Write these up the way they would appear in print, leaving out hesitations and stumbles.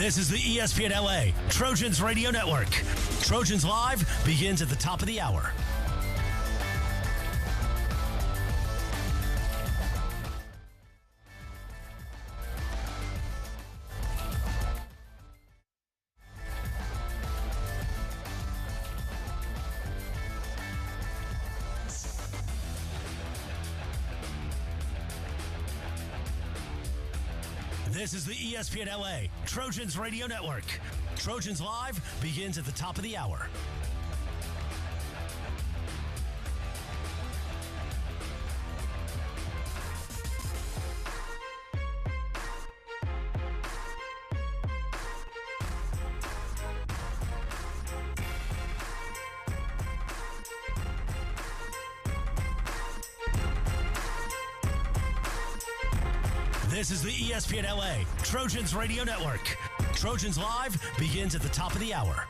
This is the ESPN LA Trojans Radio Network. Trojans Live begins at the top of the hour. This is the ESPN LA Trojans Radio Network. Trojans Live begins at the top of the hour. This is the ESPN LA Trojans Radio Network. Trojans Live begins at the top of the hour.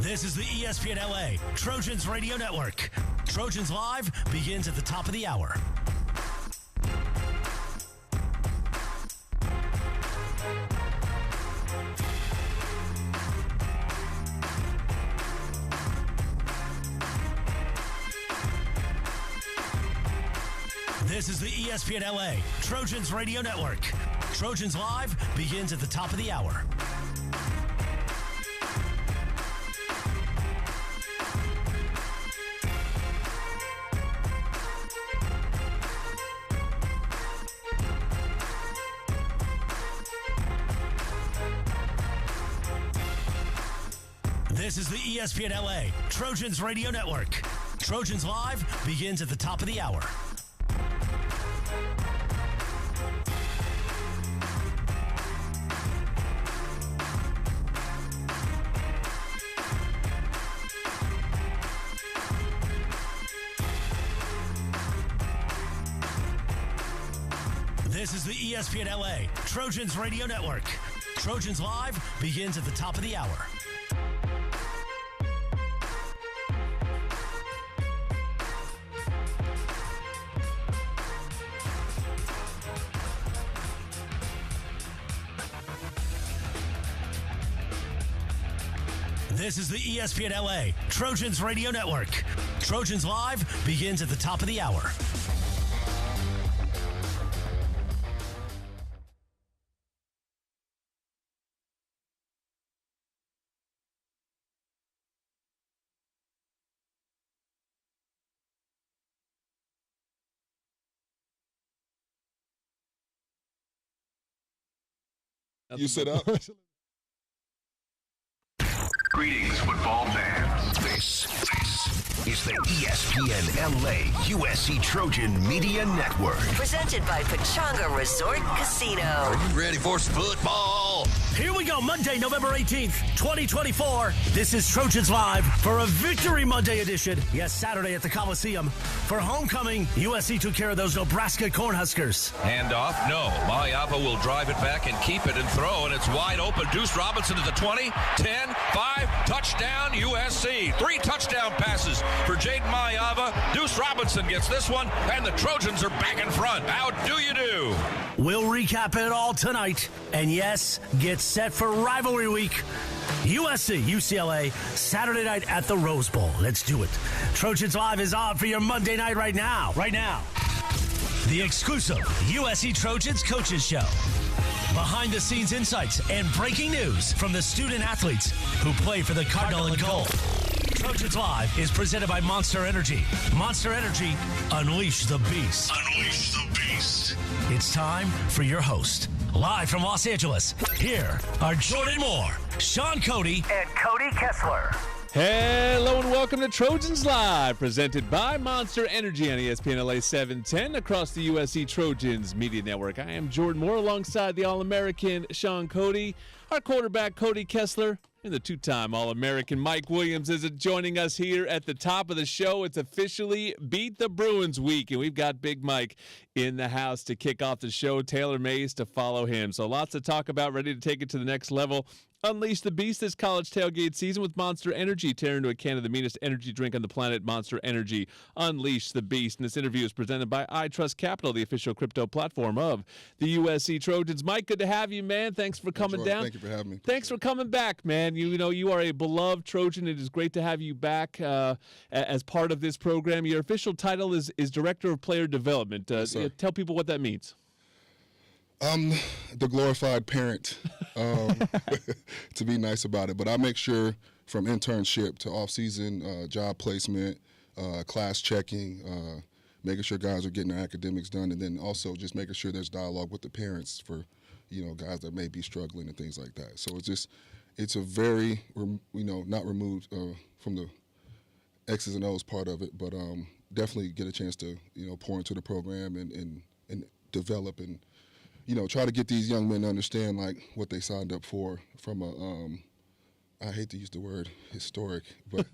This is the ESPN LA Trojans Radio Network. Trojans Live begins at the top of the hour. This is the ESPN LA Trojans Radio Network. Trojans Live begins at the top of the hour. This is the ESPN LA Trojans Radio Network. Trojans Live begins at the top of the hour. This is the ESPN LA Trojans Radio Network. Trojans Live begins at the top of the hour. This is the ESPN LA Trojans Radio Network. Trojans Live begins at the top of the hour. You sit up. Greetings, football fans. This is the ESPN LA USC Trojan Media Network. Presented by Pechanga Resort Casino. Are you ready for football? Here we go, Monday, November 18th, 2024. This is Trojans Live for a Victory Monday edition. Yes, Saturday at the Coliseum. For homecoming, USC took care of those Nebraska Cornhuskers. Handoff, no. Maliava will drive it back and keep it and throw, and it's wide open. Deuce Robinson to the 20, 10, 5, touchdown USC. 3 touchdown passes for Jaden Maliava. Deuce Robinson gets this one, and the Trojans are back in front. How do you do? We'll recap it all tonight. And yes, get set for rivalry week. USC, UCLA, Saturday night at the Rose Bowl. Let's do it. Trojans Live is on for your Monday night right now. Right now. The exclusive USC Trojans Coaches Show. Behind-the-scenes insights and breaking news from the student athletes who play for the Cardinal and Gold. Trojans Live is presented by Monster Energy. Monster Energy, unleash the beast. Unleash the beast. It's time for your host. Live from Los Angeles, here are Jordan Moore, Sean Cody, and Cody Kessler. Hello and welcome to Trojans Live, presented by Monster Energy on ESPN LA 710 across the USC Trojans Media Network. I am Jordan Moore alongside the All-American Sean Cody. Our quarterback, Cody Kessler, and the two-time All-American Mike Williams is joining us here at the top of the show. It's officially Beat the Bruins week, and we've got Big Mike in the house to kick off the show. Taylor Mays to follow him. So lots to talk about, ready to take it to the next level. Unleash the beast this college tailgate season with Monster Energy. Tear into a can of the meanest energy drink on the planet, Monster Energy. Unleash the beast. And this interview is presented by iTrust Capital, the official crypto platform of the USC Trojans. Mike, good to have you, man. Thanks for coming down. Thank you for having me. Thanks for coming back, man. You know, you are a beloved Trojan. It is great to have you back as part of this program. Your official title is Director of Player Development. Yes, tell people what that means. The glorified parent, to be nice about it. But I make sure from internship to off-season job placement, class checking, making sure guys are getting their academics done, and then also just making sure there's dialogue with the parents for, guys that may be struggling and things like that. So it's a very, not removed from the X's and O's part of it, but definitely get a chance to, pour into the program and develop and, try to get these young men to understand like what they signed up for from a, I hate to use the word historic, but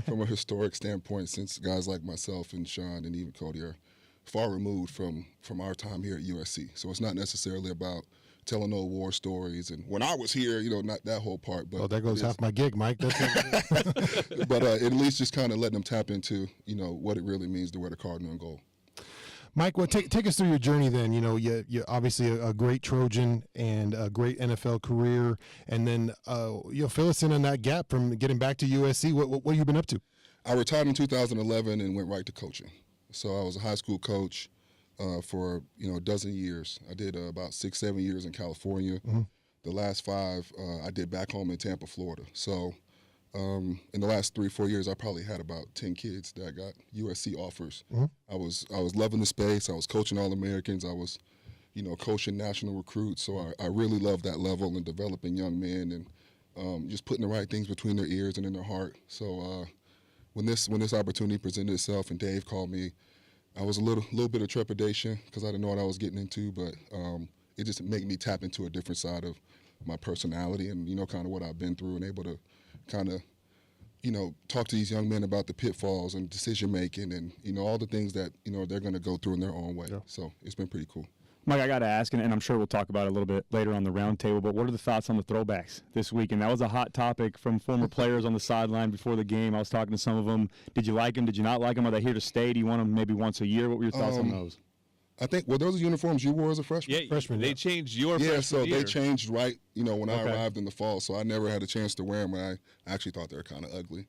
from a historic standpoint, since guys like myself and Sean and even Cody are far removed from our time here at USC. So it's not necessarily about telling old war stories and when I was here, not that whole part. But there goes half my gig, Mike. That's but at least just kind of letting them tap into, what it really means to wear the Cardinal and gold. Mike, well, take us through your journey then. You're obviously a great Trojan and a great NFL career. And then fill us in on that gap from getting back to USC. What have you been up to? I retired in 2011 and went right to coaching. So I was a high school coach for, a dozen years. I did about 6-7 years in California. Mm-hmm. The last 5 I did back home in Tampa, Florida. So in the last 3-4 years, I probably had about 10 kids that got USC offers. Mm-hmm. I was loving the space. I was coaching All-Americans. I was, coaching national recruits. So I really love that level and developing young men and just putting the right things between their ears and in their heart. So when this opportunity presented itself and Dave called me, I was a little bit of trepidation because I didn't know what I was getting into, but it just made me tap into a different side of my personality and, kind of what I've been through and able to kind of, talk to these young men about the pitfalls and decision-making and, all the things that, they're going to go through in their own way. Yeah. So it's been pretty cool. Mike, I got to ask, and I'm sure we'll talk about it a little bit later on the roundtable, but what are the thoughts on the throwbacks this week? And that was a hot topic from former players on the sideline before the game. I was talking to some of them. Did you like them? Did you not like them? Are they here to stay? Do you want them maybe once a year? What were your thoughts on those? I think, those are uniforms you wore as a freshman? Yeah, freshman. They changed your freshman year. So they changed when I arrived in the fall, so I never had a chance to wear them. I actually thought they were kind of ugly.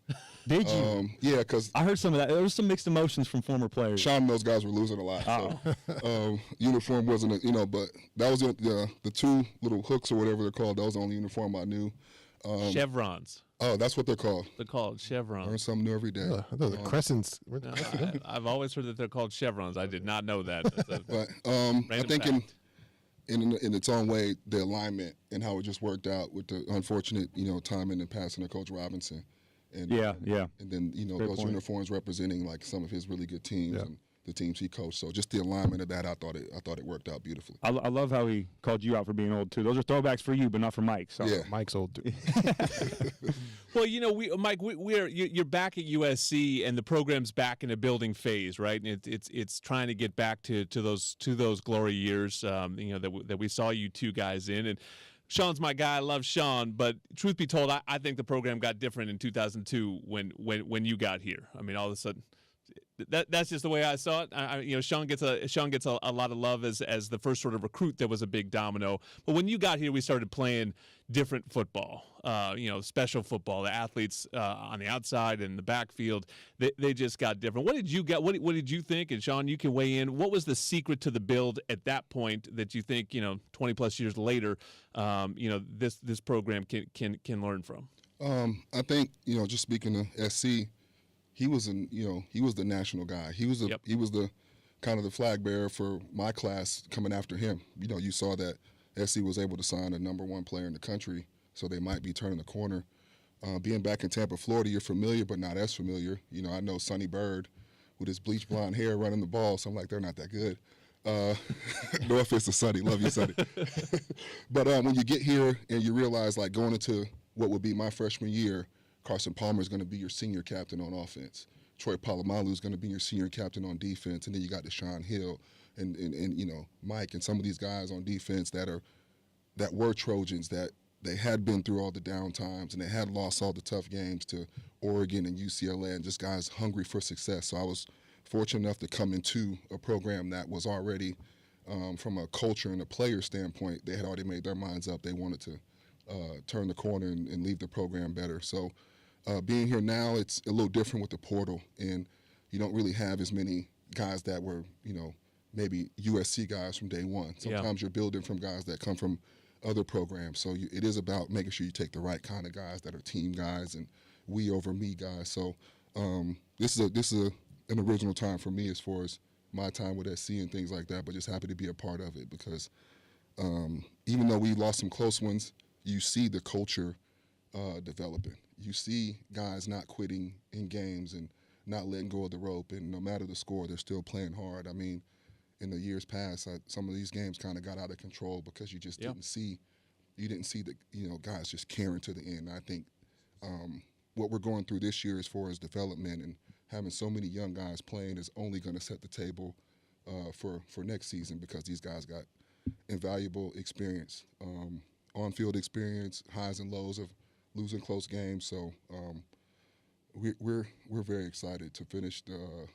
Did you? Yeah, because I heard some of that. There was some mixed emotions from former players. Sean and those guys were losing a lot. So uniform wasn't, but that was the 2 little hooks or whatever they're called. That was the only uniform I knew. Chevrons. Oh, that's what they're called. They're called chevrons. Learn something new every day. I thought the crescents. I've always heard that they're called chevrons. I did not know that. But I think in its own way, the alignment and how it just worked out with the unfortunate, timing and passing of Coach Robinson. And, yeah. And then, Great those point. uniforms representing like some of his really good teams. Yeah. And the teams he coached. So just the alignment of that, I thought it worked out beautifully. I love how he called you out for being old too. Those are throwbacks for you, but not for Mike. So. Yeah, Mike's old too. Well, Mike, you're back at USC, and the program's back in a building phase, right? And it's trying to get back to those glory years, that we saw you two guys in. And Sean's my guy. I love Sean, but truth be told, I think the program got different in 2002 when you got here. I mean, all of a sudden. That's just the way I saw it. Sean gets a lot of love as the first sort of recruit that was a big domino. But when you got here, we started playing different football. Special football. The athletes on the outside and the backfield, they just got different. What did you get? What did you think? And Sean, you can weigh in. What was the secret to the build at that point that you think 20 plus years later, this program can learn from? I think just speaking to SC. He was the national guy. He was the kind of the flag bearer for my class coming after him. You saw that SC was able to sign a #1 player in the country, so they might be turning the corner. Being back in Tampa, Florida, you're familiar but not as familiar. I know Sonny Bird with his bleach blonde hair running the ball, so I'm like, they're not that good. No offense to Sonny, love you, Sonny. But when you get here and you realize, like, going into what would be my freshman year, Carson Palmer is going to be your senior captain on offense. Troy Polamalu is going to be your senior captain on defense, and then you got Deshaun Hill and you know, Mike and some of these guys on defense that were Trojans, that they had been through all the down times and they had lost all the tough games to Oregon and UCLA, and just guys hungry for success. So I was fortunate enough to come into a program that was already, from a culture and a player standpoint, they had already made their minds up. They wanted to turn the corner and leave the program better. So being here now, it's a little different with the portal, and you don't really have as many guys that were, you know, maybe USC guys from day one. Sometimes you're building from guys that come from other programs. So it is about making sure you take the right kind of guys that are team guys and we over me guys. So this is an original time for me as far as my time with SC and things like that, but just happy to be a part of it because even though we lost some close ones, you see the culture developing. You see guys not quitting in games and not letting go of the rope, and no matter the score, they're still playing hard. I mean, in the years past, some of these games kind of got out of control because you just didn't see the, you know, guys just caring to the end. I think what we're going through this year as far as development and having so many young guys playing is only going to set the table for next season, because these guys got invaluable experience, on-field experience, highs and lows of losing close games. So we're very excited to finish the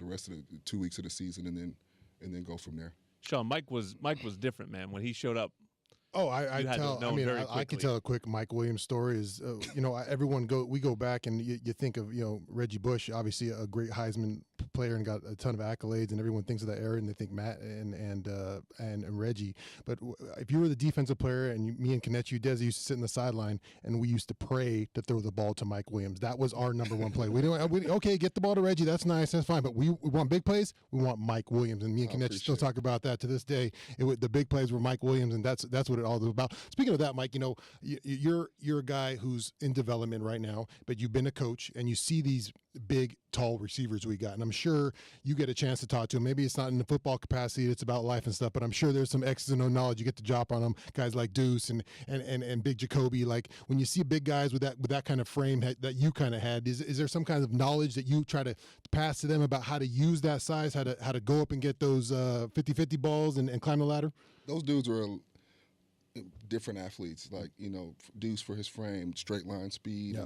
rest of the 2 weeks of the season and then go from there. Sean, Mike was different, man. When he showed up, I can tell a quick Mike Williams story. Is we go back and you think of, you know, Reggie Bush, obviously a great Heisman player and got a ton of accolades, and everyone thinks of that era and they think Matt and Reggie. But if you were the defensive player and me and Kenneth Udeze used to sit in the sideline and we used to pray to throw the ball to Mike Williams. That was our number one play. Okay, get the ball to Reggie. That's nice. That's fine. But we want big plays. We want Mike Williams. And me and Kenneth still talk about that to this day. The big plays were Mike Williams, and that's what it all was about. Speaking of that, Mike, you know, you're a guy who's in development right now, but you've been a coach and you see these big, tall receivers we got, and I'm sure you get a chance to talk to them. Maybe it's not in the football capacity, it's about life and stuff, but I'm sure there's some X's and O knowledge you get to drop on them. Guys like Deuce and Big Jacoby. Like, when you see big guys with that kind of frame that you kind of had, is there some kind of knowledge that you try to pass to them about how to use that size, how to go up and get those 50-50 balls and climb the ladder? Those dudes were different athletes, like, you know, Deuce for his frame, straight line speed,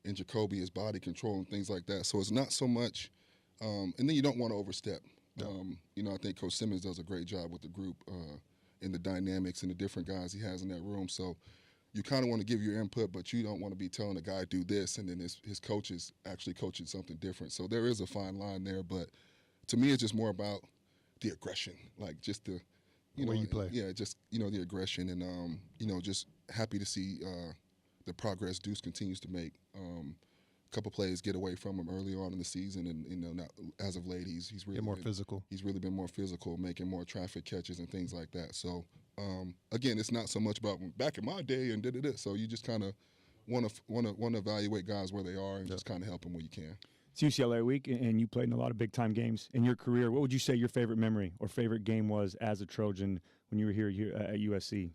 and Jacoby his body control and things like that. So it's not so much, and then you don't want to overstep. You know, I think Coach Simmons does a great job with the group and the dynamics and the different guys he has in that room. So you kind of want to give your input, but you don't want to be telling a guy do this and then his coach is actually coaching something different. So there is a fine line there, but to me it's just more about the aggression, like just the way you play. Yeah, just, you know, the aggression, and you know, just happy to see the progress Deuce continues to make. A couple plays get away from him early on in the season, and, you know, not, as of late he's really more physical. He's really been more physical, making more traffic catches and things like that. So again, it's not so much about back in my day and da-da-da. So you just kind of want to evaluate guys where they are and just kind of help them where you can. It's UCLA week, and you played in a lot of big-time games in your career. What would you say your favorite memory or favorite game was as a Trojan when you were here at USC?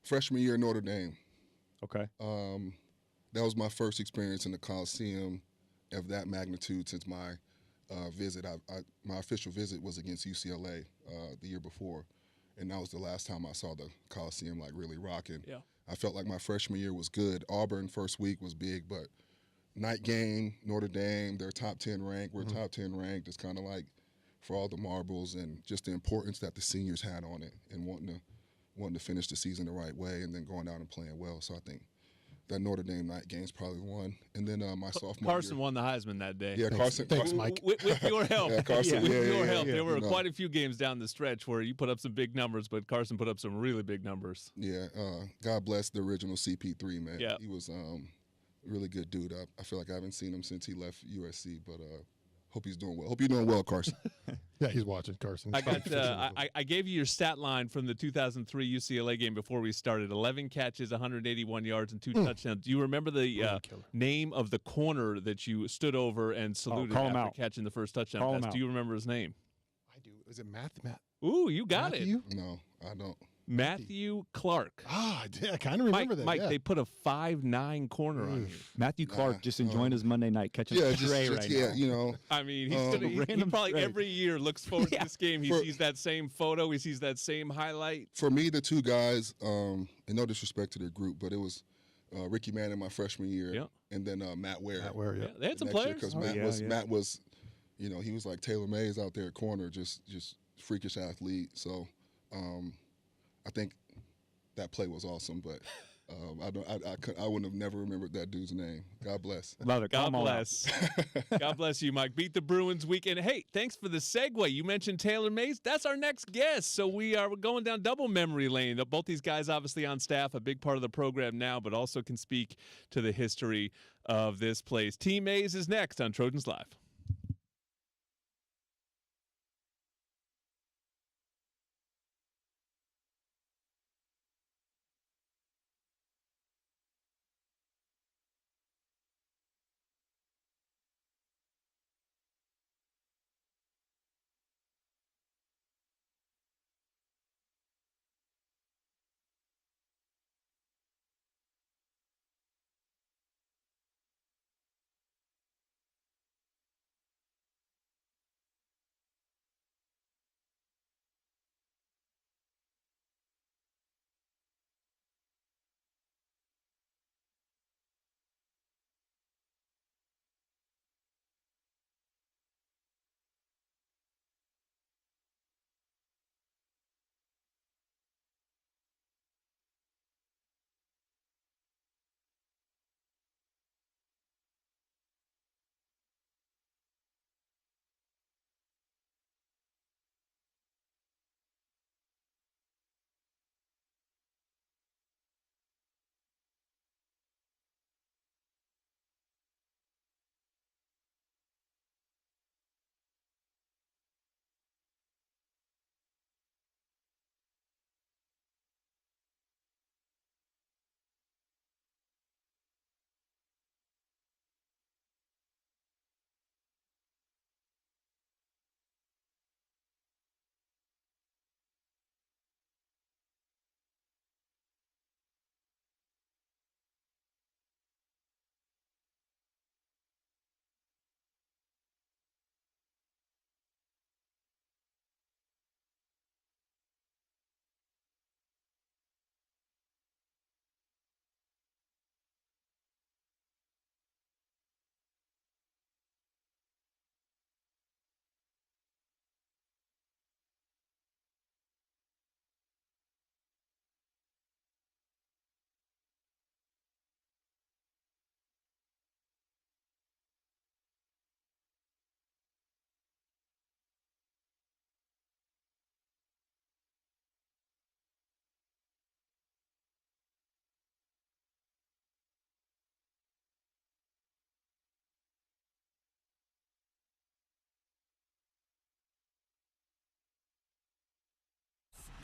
Freshman year, Notre Dame. Okay. That was my first experience in the Coliseum of that magnitude since my visit. My official visit was against UCLA the year before, and that was the last time I saw the Coliseum like really rocking. Yeah. I felt like my freshman year was good. Auburn first week was big, but night game, Notre Dame, they're top 10 ranked. We're top 10 ranked. It's kind of like for all the marbles and just the importance that the seniors had on it and wanting to finish the season the right way and then going out and playing well. So I think that Notre Dame night game's probably one. And then my sophomore Carson year, won the Heisman that day. Yeah, Carson. Thanks, Mike. With your help. Yeah, Carson. With your help. Yeah, there were you know. quite a few games down the stretch where you put up some big numbers, but Carson put up some really big numbers. Yeah, God bless the original CP3, man. Yeah. He was a really good dude. I feel like I haven't seen him since he left USC, but hope he's doing well. Hope you're doing well, Carson. Yeah, he's watching, Carson. I gave you your stat line from the 2003 UCLA game before we started. 11 catches, 181 yards, and 2 touchdowns. Do you remember the name of the corner that you stood over and saluted after catching the first touchdown pass? Do you remember his name? I do. Is it Matt? Ooh, you got Matthew? it. No, I don't. Matthew Clark. Ah, I kind of remember that. Mike, yeah. they put a 5'9" corner on you. Matthew Clark just enjoying his Monday night catching a stray right now. you know. I mean, he probably stray. every year looks forward to this game. He sees that same photo. He sees that same highlight. For me, the two guys, and no disrespect to their group, but it was Ricky Manning my freshman year, and then Matt Ware. Matt Ware, yeah. They had some players. Because Matt was, you know, he was like Taylor Mays out there at corner, just freakish athlete. So I think that play was awesome, but I wouldn't have never remembered that dude's name. God bless. Love it. God bless. God bless you, Mike. Beat the Bruins weekend. Hey, thanks for the segue. You mentioned Taylor Mays. That's our next guest. So we're going down double memory lane. Both these guys obviously on staff, a big part of the program now, but also can speak to the history of this place. Team Mays is next on Trojans Live.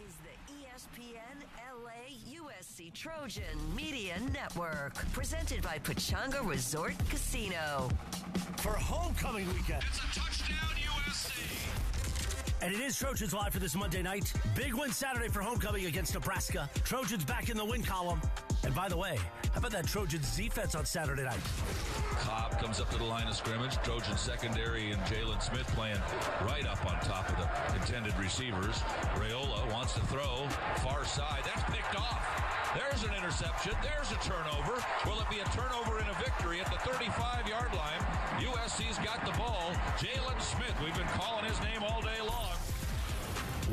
Is the ESPN LA USC Trojan Media Network, presented by Pechanga Resort Casino. For homecoming weekend. It's a touchdown, USC. And it is Trojans Live for this Monday night. Big win Saturday for homecoming against Nebraska. Trojans back in the win column. And by the way, how about that Trojans defense on Saturday night? Cobb comes up to the line of scrimmage. Trojan secondary and Jalen Smith playing right up on top of the intended receivers. Raiola wants to throw far side. That's picked off. There's an interception. There's a turnover. Will it be a turnover and a victory at the 35-yard line? USC's got the ball. Jalen Smith, we've been calling his name all day long.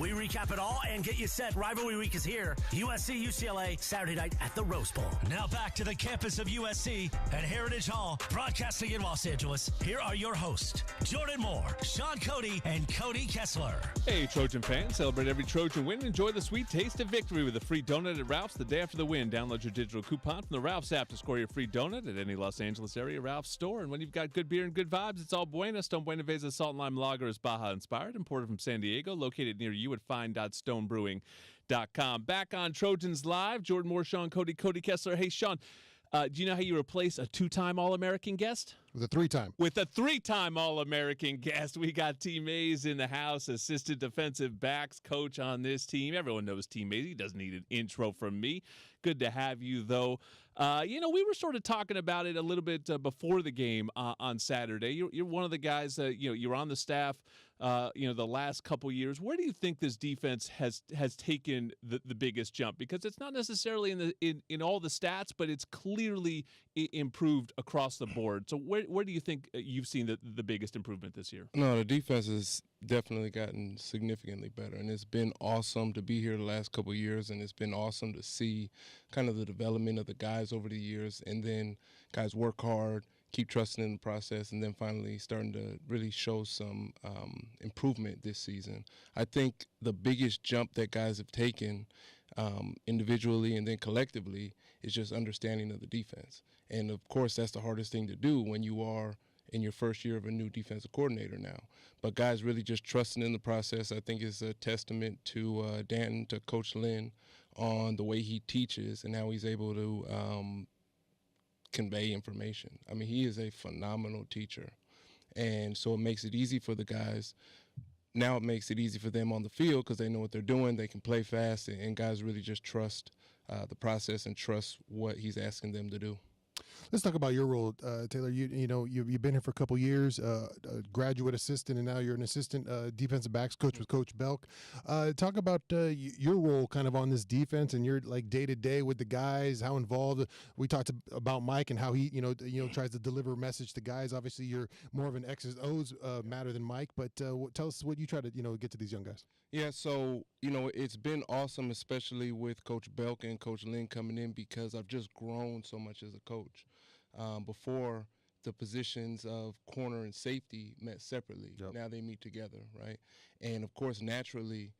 We recap it all and get you set. Rivalry week is here. USC, UCLA, Saturday night at the Rose Bowl. Now back to the campus of USC at Heritage Hall, broadcasting in Los Angeles. Here are your hosts, Jordan Moore, Sean Cody, and Cody Kessler. Hey, Trojan fans, celebrate every Trojan win and enjoy the sweet taste of victory with a free donut at Ralph's the day after the win. Download your digital coupon from the Ralph's app to score your free donut at any Los Angeles area Ralph's store. And when you've got good beer and good vibes, it's all bueno. Stone Buena Vesa Salt and Lime Lager is Baja-inspired, imported from San Diego, located near you at fine.stonebrewing.com. Back on Trojans Live, Jordan Moore, Sean Cody, Cody Kessler. Hey, Sean, do you know how you replace a two-time All-American guest? With a three-time. With a three-time All-American guest, we got T. Mays in the house, assistant defensive backs coach on this team. Everyone knows T. Mays. He doesn't need an intro from me. Good to have you, though. We were sort of talking about it a little bit before the game on Saturday. You're one of the guys, you're on the staff, the last couple years. Where do you think this defense has taken the biggest jump? Because it's not necessarily in all the stats, but it's clearly improved across the board. So where do you think you've seen the biggest improvement this year? No, the defense has definitely gotten significantly better, and it's been awesome to be here the last couple of years, and it's been awesome to see kind of the development of the guys over the years, and then guys work hard, keep trusting in the process, and then finally starting to really show some improvement this season. I think the biggest jump that guys have taken individually and then collectively is just understanding of the defense. And, of course, that's the hardest thing to do when you are in your first year of a new defensive coordinator now. But guys really just trusting in the process, I think, is a testament to to Coach Lynn on the way he teaches and how he's able to convey information. I mean, he is a phenomenal teacher. And so it makes it easy for the guys. Now it makes it easy for them on the field because they know what they're doing. They can play fast, and guys really just trust the process and trust what he's asking them to do. Let's talk about your role, Taylor. You've been here for a couple years, a graduate assistant, and now you're an assistant defensive backs coach with Coach Belk. Talk about your role kind of on this defense and your day to day with the guys. How involved? We talked about Mike and how he tries to deliver a message to guys. Obviously, you're more of an X's O's matter than Mike, but tell us what you try to get to these young guys. Yeah, so, it's been awesome, especially with Coach Belk and Coach Lynn coming in, because I've just grown so much as a coach. Before, the positions of corner and safety met separately. Yep. Now they meet together, right? And, of course, naturally,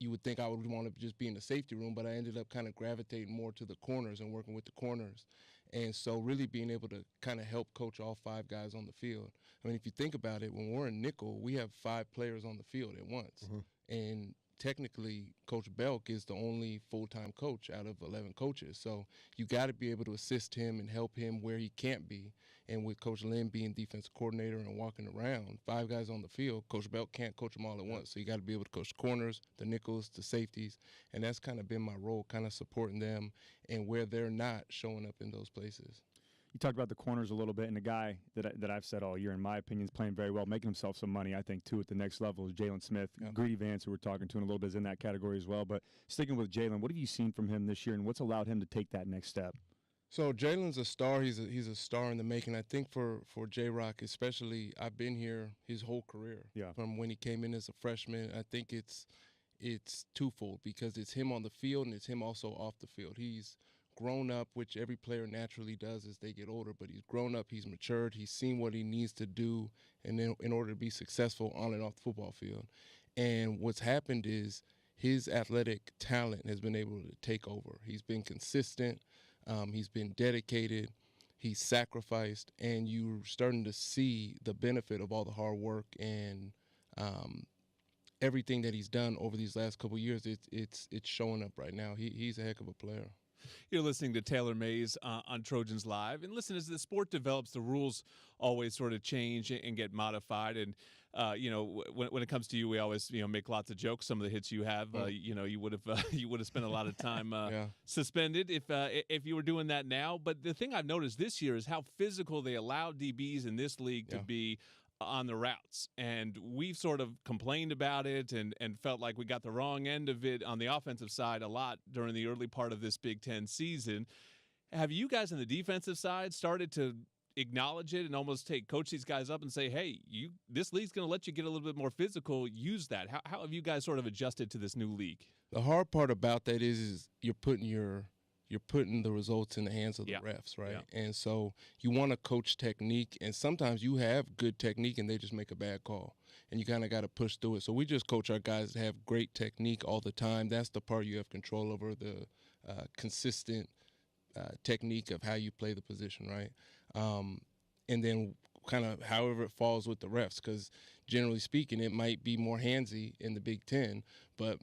you would think I would want to just be in the safety room, but I ended up kind of gravitating more to the corners and working with the corners. And so really being able to kind of help coach all five guys on the field. I mean, if you think about it, when we're in nickel, we have 5 players on the field at once. Mm-hmm. And technically, Coach Belk is the only full-time coach out of 11 coaches. So you got to be able to assist him and help him where he can't be. And with Coach Lynn being defensive coordinator and walking around, 5 guys on the field, Coach Belk can't coach them all at once. So you got to be able to coach the corners, the nickels, the safeties. And that's kind of been my role, kind of supporting them and where they're not showing up in those places. You talked about the corners a little bit, and a guy that I've said all year, in my opinion, is playing very well, making himself some money, I think, too, at the next level is Jalen Smith. Yeah. Greedy Vance, who we're talking to in a little bit, is in that category as well. But sticking with Jalen, what have you seen from him this year, and what's allowed him to take that next step? So Jalen's a star. He's a star in the making. I think for J-Rock especially, I've been here his whole career. Yeah. From when he came in as a freshman. I think it's twofold because it's him on the field and it's him also off the field. He's grown up, which every player naturally does as they get older, but he's grown up, he's matured, he's seen what he needs to do in order to be successful on and off the football field. And what's happened is his athletic talent has been able to take over. He's been consistent, he's been dedicated, he's sacrificed, and you're starting to see the benefit of all the hard work and everything that he's done over these last couple of years. It's showing up right now. He's a heck of a player. You're listening to Taylor Mays on Trojans Live. And listen, as the sport develops, the rules always sort of change and get modified. And, when it comes to you, we always, make lots of jokes. Some of the hits you have, you would have spent a lot of time suspended if you were doing that now. But the thing I've noticed this year is how physical they allow DBs in this league to be on the routes. And we've sort of complained about it and felt like we got the wrong end of it on the offensive side a lot during the early part of this Big Ten season. Have you guys on the defensive side started to acknowledge it and almost coach these guys up and say, hey, this league's going to let you get a little bit more physical, use that? How have you guys sort of adjusted to this new league? The hard part about that is you're putting the results in the hands of the refs, right? Yeah. And so you want to coach technique, and sometimes you have good technique and they just make a bad call, and you kind of got to push through it. So we just coach our guys to have great technique all the time. That's the part you have control over, the consistent technique of how you play the position, right? And then kind of however it falls with the refs, because generally speaking, it might be more handsy in the Big Ten, but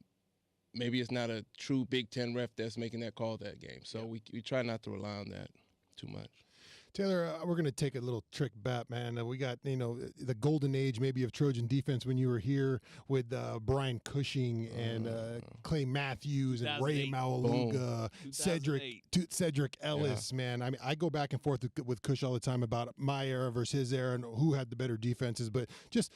maybe it's not a true Big Ten ref that's making that call that game. So we try not to rely on that too much. Taylor, we're going to take a little trick back, man. We got, the golden age maybe of Trojan defense when you were here with Brian Cushing and Clay Matthews and Ray 2008. Maualuga, 2008. Cedric Ellis, man. I mean, I go back and forth with Cush all the time about my era versus his era and who had the better defenses. But just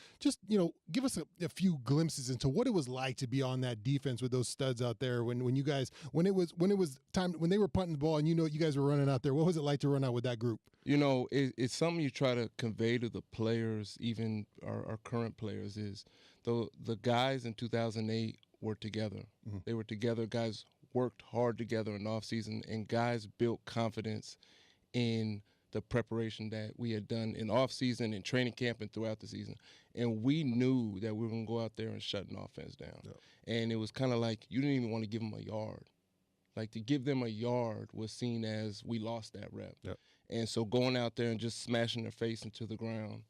give us a few glimpses into what it was like to be on that defense with those studs out there when it was time when they were punting the ball and you guys were running out there. What was it like to run out with that group? It's something you try to convey to the players, even our current players, is the guys in 2008 were together. Mm-hmm. They were together. Guys worked hard together in off season, and guys built confidence in the preparation that we had done in off season, in training camp, and throughout the season. And we knew that we were going to go out there and shut an offense down. Yep. And it was kind of like you didn't even want to give them a yard. Like, to give them a yard was seen as we lost that rep. Yep. And so going out there and just smashing their face into the ground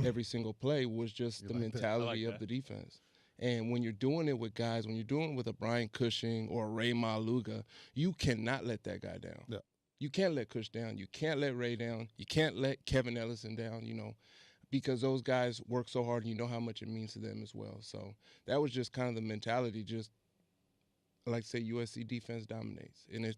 every single play was just the mentality of the defense. And when you're doing it with guys, when you're doing it with a Brian Cushing or a Ray Maualuga, you cannot let that guy down. Yep. You can't let Cush down. You can't let Ray down. You can't let Kevin Ellison down, because those guys work so hard and you know how much it means to them as well. So that was just kind of the mentality. Just, I like to say, USC defense dominates. And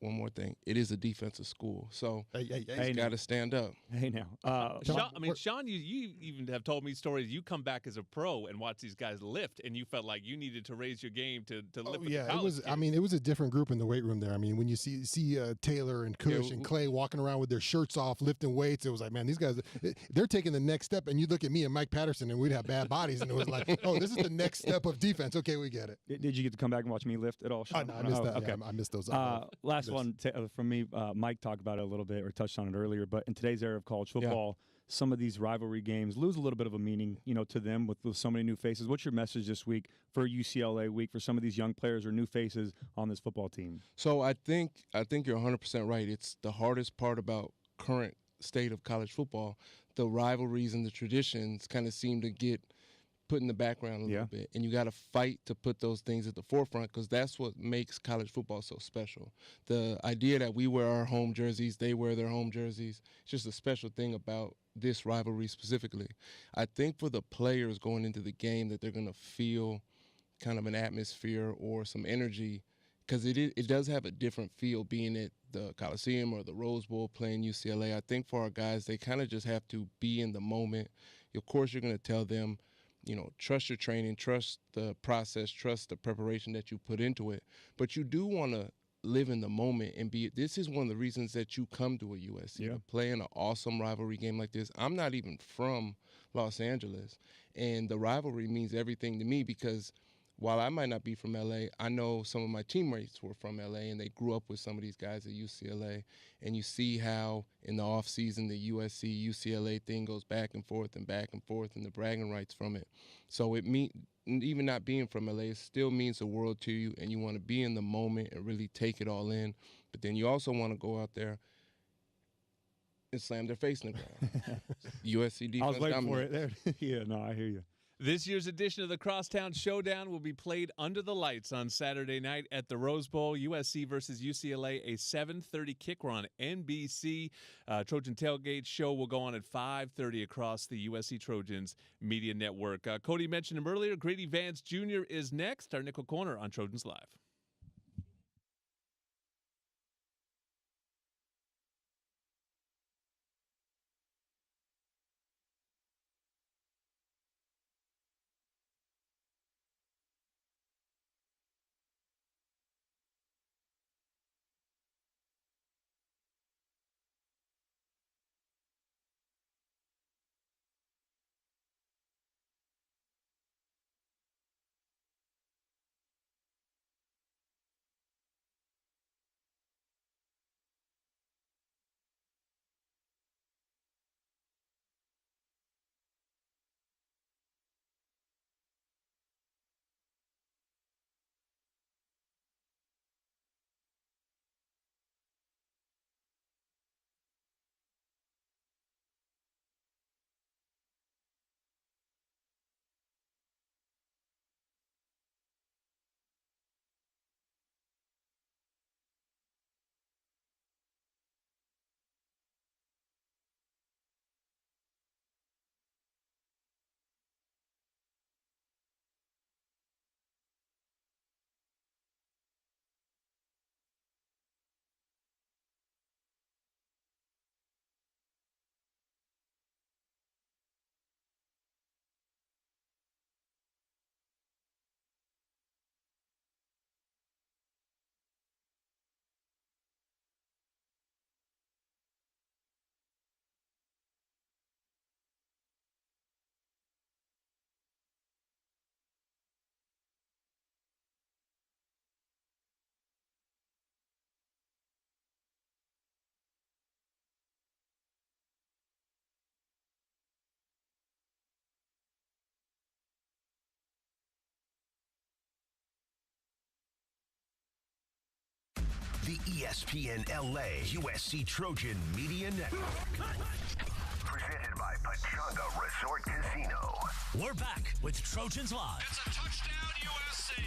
one more thing, it is a defensive school, so you got to stand up. Hey, now. Sean, you even have told me stories. You come back as a pro and watch these guys lift, and you felt like you needed to raise your game to lift with the college kids. It was a different group in the weight room there. I mean, when you see Taylor and Cush and Clay walking around with their shirts off, lifting weights, it was like, man, these guys, they're taking the next step. And you look at me and Mike Patterson, and we'd have bad bodies, and it was like, oh, this is the next step of defense. Okay, we get it. Did you get to come back and watch me lift at all, Sean? No, I missed that. Okay. Yeah, I missed those. Last one from me, Mike talked about it a little bit or touched on it earlier, but in today's era of college football, some of these rivalry games lose a little bit of a meaning, to them with so many new faces. What's your message this week for UCLA week for some of these young players or new faces on this football team? So I think you're 100% right. It's the hardest part about current state of college football. The rivalries and the traditions kind of seem to get put in the background a little bit, and you got to fight to put those things at the forefront because that's what makes college football so special. The idea that we wear our home jerseys, they wear their home jerseys, it's just a special thing about this rivalry specifically. I think for the players going into the game that they're going to feel kind of an atmosphere or some energy because it does have a different feel being at the Coliseum or the Rose Bowl playing UCLA. I think for our guys, they kind of just have to be in the moment. Of course, you're going to tell them, trust your training, trust the process, trust the preparation that you put into it. But you do want to live in the moment and this is one of the reasons that you come to a USC, to play in an awesome rivalry game like this. I'm not even from Los Angeles, and the rivalry means everything to me because while I might not be from LA, I know some of my teammates were from LA and they grew up with some of these guys at UCLA. And you see how in the offseason the USC UCLA thing goes back and forth and the bragging rights from it. So even not being from LA, it still means the world to you, and you want to be in the moment and really take it all in. But then you also want to go out there and slam their face in the ground. USC defense. I was waiting for it there. Yeah, no, I hear you. This year's edition of the Crosstown Showdown will be played under the lights on Saturday night at the Rose Bowl. USC versus UCLA, a 7:30 kicker on NBC. Trojan Tailgate show will go on at 5:30 across the USC Trojans Media Network. Cody mentioned him earlier. Greedy Vance Jr. is next. Our Nickel Corner on Trojans Live. The ESPN LA USC Trojan Media Network. Presented by Pachanga Resort Casino. We're back with Trojans Live. It's a touchdown, USC.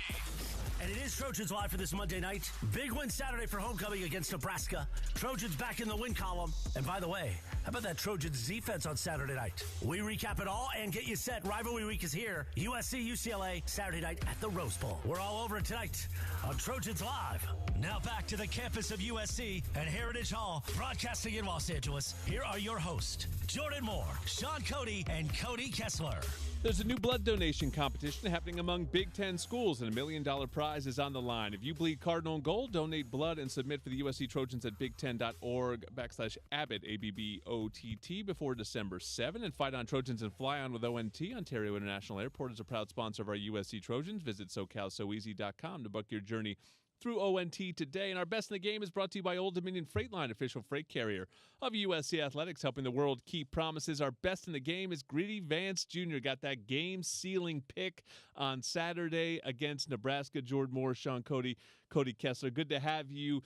And it is Trojans Live for this Monday night. Big win Saturday for homecoming against Nebraska. Trojans back in the win column. And by the way, how about that Trojans defense on Saturday night? We recap it all and get you set. Rivalry week is here. USC, UCLA, Saturday night at the Rose Bowl. We're all over it tonight on Trojans Live. Now back to the campus of USC at Heritage Hall, broadcasting in Los Angeles. Here are your hosts, Jordan Moore, Sean Cody, and Cody Kessler. There's a new blood donation competition happening among Big Ten schools, and $1 million prize is on the line. If you bleed Cardinal and Gold, donate blood and submit for the USC Trojans at big10.org/Abbott, ABBOTT, before December 7. And fight on Trojans and fly on with ONT. Ontario International Airport is a proud sponsor of our USC Trojans. Visit SoCalSoEasy.com to book your journey through ONT today. And our Best in the Game is brought to you by Old Dominion Freight Line, official freight carrier of USC Athletics, helping the world keep promises. Our Best in the Game is Greedy Vance Jr. Got that game-sealing pick on Saturday against Nebraska. Jordan Moore, Sean Cody, Cody Kessler. Good to have you,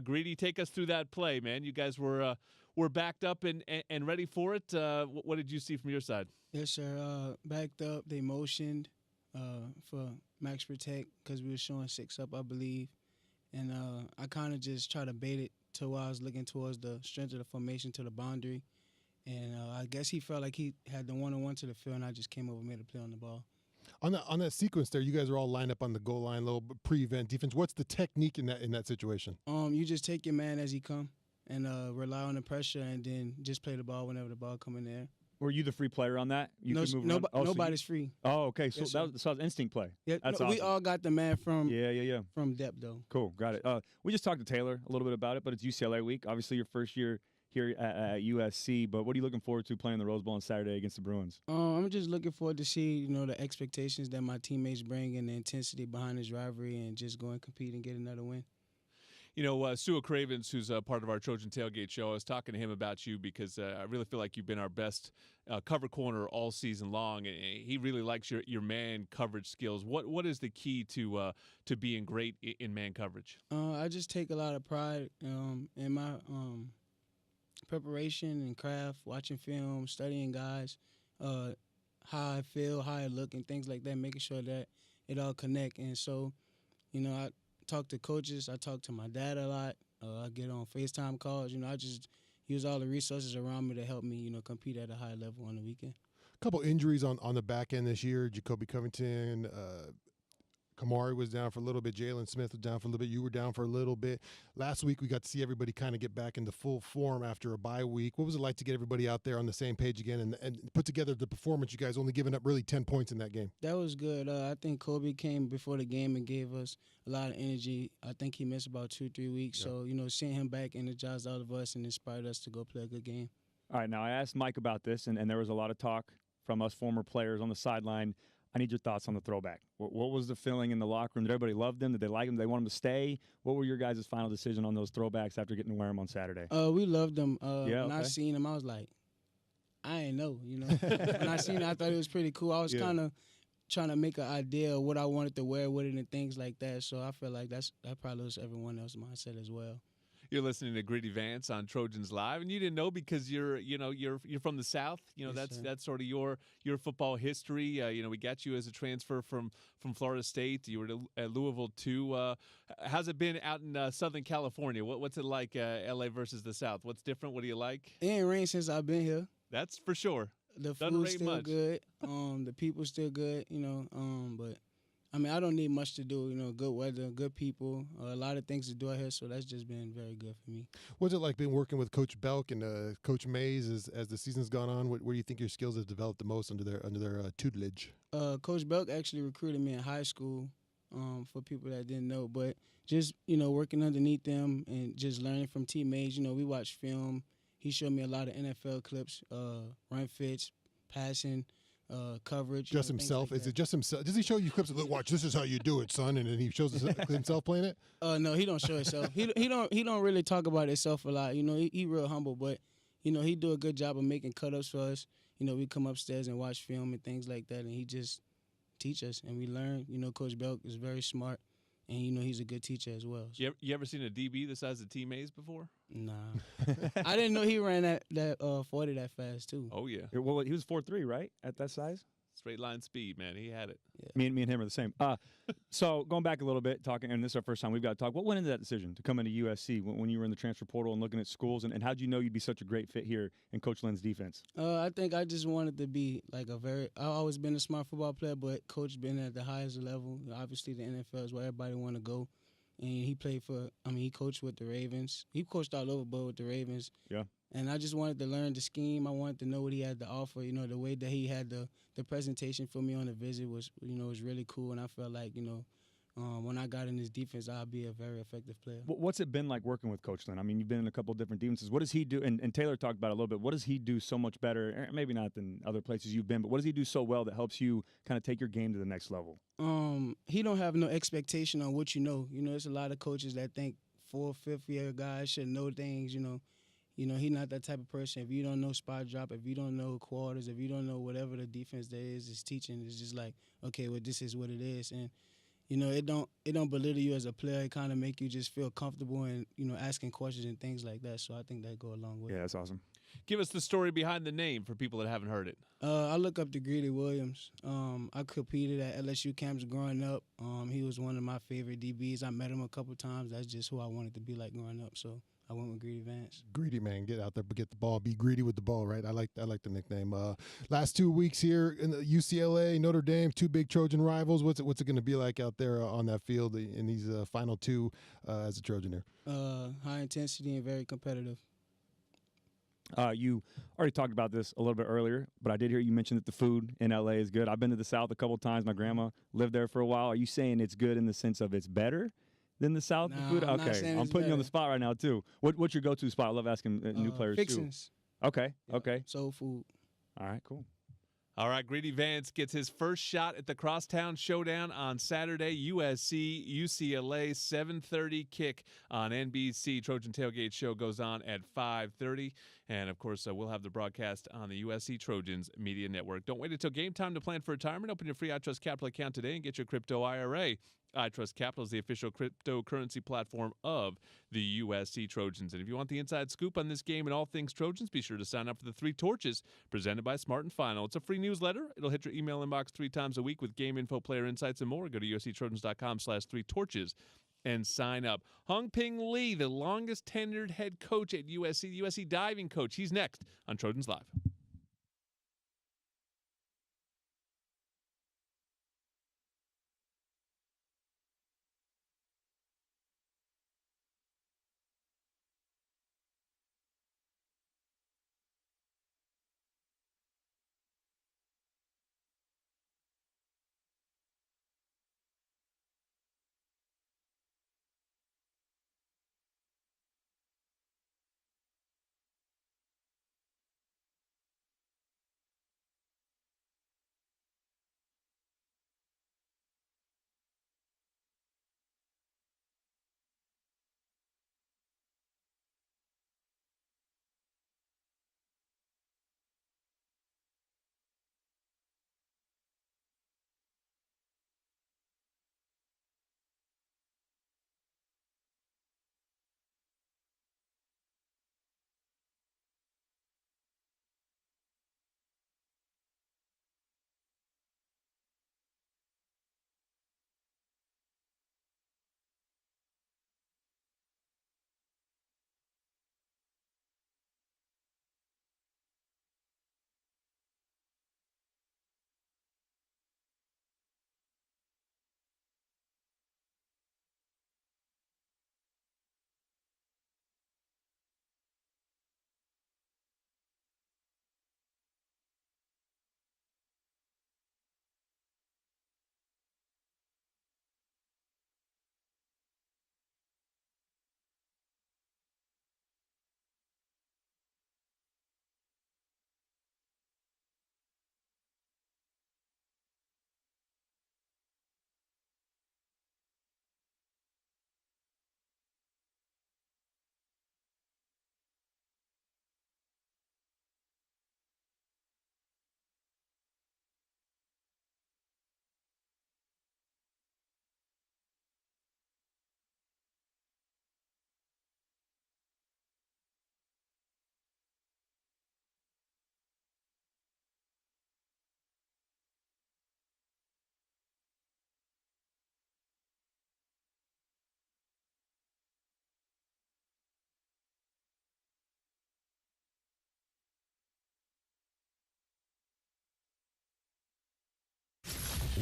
Greedy. Take us through that play, man. You guys were backed up and ready for it. What did you see from your side? Yes, sir. Backed up. They motioned for max protect because we were showing 6 up, I believe. And I kind of just tried to bait it to where I was looking towards the strength of the formation to the boundary. And I guess he felt like he had the one-on-one to the field, and I just came over and made a play on the ball. On that sequence there, you guys are all lined up on the goal line, little pre-event defense. What's the technique in that situation? You just take your man as he come and rely on the pressure, and then just play the ball whenever the ball come in there. Were you the free player on that? You could move around? Nobody's free. Oh, okay. So Yes, that was instinct play. Yeah, That's we awesome. all got the man from from depth, though. Cool, got it. We just talked to Taylor a little bit about it, but it's UCLA week. Obviously, your first year here at USC, but what are you looking forward to playing the Rose Bowl on Saturday against the Bruins? I'm just looking forward to see the expectations that my teammates bring and the intensity behind this rivalry, and just go and compete and get another win. Sua Cravens, who's a part of our Trojan Tailgate show, I was talking to him about you because I really feel like you've been our best cover corner all season long. And he really likes your man coverage skills. What is the key to being great in man coverage? I just take a lot of pride in my preparation and craft, watching film, studying guys, how I feel, how I look, and things like that, making sure that it all connect. And so, I talk to coaches. I talk to my dad a lot. I get on FaceTime calls. I just use all the resources around me to help me, compete at a high level on the weekend. A couple injuries on the back end this year. Jacoby Covington, Kamari was down for a little bit. Jalen Smith was down for a little bit. You were down for a little bit. Last week, we got to see everybody kind of get back into full form after a bye week. What was it like to get everybody out there on the same page again and put together the performance? You guys only giving up really 10 points in that game. That was good. I think Kobe came before the game and gave us a lot of energy. I think he missed about 2-3 weeks. Yeah. So, seeing him back energized all of us and inspired us to go play a good game. All right, now I asked Mike about this, and there was a lot of talk from us former players on the sideline. I need your thoughts on the throwback. What was the feeling in the locker room? Did everybody love them? Did they like them? Did they want them to stay? What were your guys' final decision on those throwbacks after getting to wear them on Saturday? We loved them. When I seen them, I was like, I ain't know, When I seen it, I thought it was pretty cool. I was kind of trying to make an idea of what I wanted to wear with it and things like that. So I feel like that probably was everyone else's mindset as well. You're listening to Greedy Vance on Trojans Live, and you didn't know because you're from the South. That's sort of your football history. We got you as a transfer from Florida State. You were at Louisville too. How's it been out in Southern California? What's it like, LA versus the South? What's different? What do you like? It ain't rained since I've been here. That's for sure. The food's still good. The people's still good. But. I don't need much to do, good weather, good people, a lot of things to do out here, so that's just been very good for me. What's it like being working with Coach Belk and Coach Mays as the season's gone on? Where do you think your skills have developed the most under their tutelage? Coach Belk actually recruited me in high school, for people that didn't know, but just, working underneath them and just learning from teammates. We watch film. He showed me a lot of NFL clips, run fits, passing, coverage. Just himself? Is it just himself? Does he show you clips of, look, watch, this is how you do it, son, and then he shows himself playing it? No, he don't show himself. He don't really talk about himself a lot. He real humble, but he do a good job of making cut-ups for us. We come upstairs and watch film and things like that, and he just teach us, and we learn. Coach Belk is very smart, and he's a good teacher as well. So. You ever seen a DB the size of T. Mays before? Nah, I didn't know he ran that 40 that fast too. Oh yeah. Well, he was 4'3", right, at that size? Straight line speed, man. He had it. Yeah. Me and him are the same. So going back a little bit, talking, and this is our first time we've got to talk. What went into that decision to come into USC when you were in the transfer portal and looking at schools, and how did you know you'd be such a great fit here in Coach Lynn's defense? I think I just wanted to be like I've always been a smart football player, but Coach been at the highest level. Obviously, the NFL is where everybody want to go, and he coached with the Ravens. He coached all over, but with the Ravens. Yeah. And I just wanted to learn the scheme. I wanted to know what he had to offer. The way that he had the presentation for me on the visit was really cool. And I felt like, when I got in his defense, I'll be a very effective player. What's it been like working with Coach Lynn? I mean, you've been in a couple of different defenses. What does he do? And Taylor talked about it a little bit. What does he do so much better? Maybe not than other places you've been, but what does he do so well that helps you kind of take your game to the next level? He don't have no expectation on what you know. There's a lot of coaches that think 4th, 5th year guys should know things, he's not that type of person. If you don't know spot drop, if you don't know quarters, if you don't know whatever the defense there is teaching, it's just like, okay, well, this is what it is. And, it don't belittle you as a player. It kind of make you just feel comfortable and, asking questions and things like that. So I think that go a long way. Yeah, that's awesome. Give us the story behind the name for people that haven't heard it. I look up to Greedy Williams. I competed at LSU camps growing up. He was one of my favorite DBs. I met him a couple times. That's just who I wanted to be like growing up. So I went with Greedy Vance. Greedy, man, get out there, but get the ball. Be greedy with the ball, right? I like the nickname. Last 2 weeks here in the UCLA, Notre Dame, 2 big Trojan rivals. What's it going to be like out there on that field in these final 2 as a Trojan here? High intensity and very competitive. You already talked about this a little bit earlier, but I did hear you mention that the food in LA is good. I've been to the South a couple times. My grandma lived there for a while. Are you saying it's good in the sense of it's better than the South food? I'm not Okay, saying I'm it's putting you on the better. spot right now too. What's your go-to spot? I love asking new players Fixins. too. Okay, Yeah, okay. Soul food. All right, cool. All right, Greedy Vance gets his first shot at the Crosstown Showdown on Saturday. USC, UCLA, 7:30 kick on NBC. Trojan Tailgate Show goes on at 5:30. And, of course, we'll have the broadcast on the USC Trojans Media Network. Don't wait until game time to plan for retirement. Open your free iTrust Capital account today and get your crypto IRA. iTrust Capital is the official cryptocurrency platform of the USC Trojans. And if you want the inside scoop on this game and all things Trojans, be sure to sign up for the 3 Torches presented by Smart and Final. It's a free newsletter. It'll hit your email inbox 3 times a week with game info, player insights, and more. Go to usctrojans.com/3torches and sign up. Hongping Lee, the longest tenured head coach at USC, the USC diving coach. He's next on Trojans Live.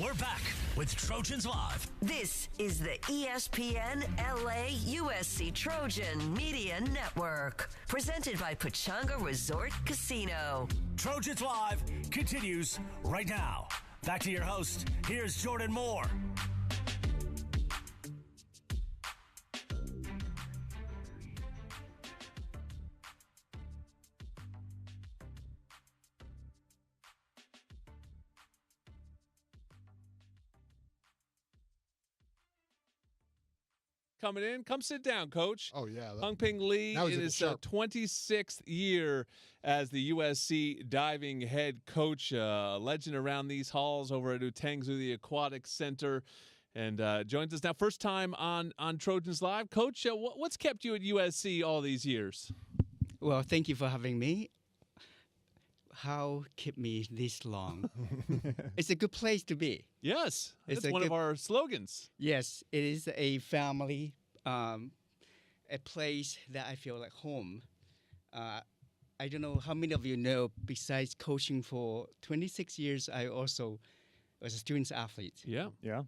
We're back with Trojans Live. This is the ESPN LA USC Trojan Media Network, presented by Pechanga Resort Casino. Trojans Live continues right now. Back to your host. Here's Jordan Moore. Coming in. Come sit down, Coach. Oh, yeah. Hongping Lee Now he's in looking his sharp. 26th year as the USC diving head coach, legend around these halls over at Utangzu, the Aquatic Center, and joins us now. First time on Trojans Live. Coach, what's kept you at USC all these years? Well, thank you for having me. How kept me this long? It's a good place to be. Yes, It's it's a one of good- our slogans. Yes, it is a family, a place that I feel like home. I don't know how many of you know, besides coaching for 26 years, I also was a student athlete. Yeah. Yeah.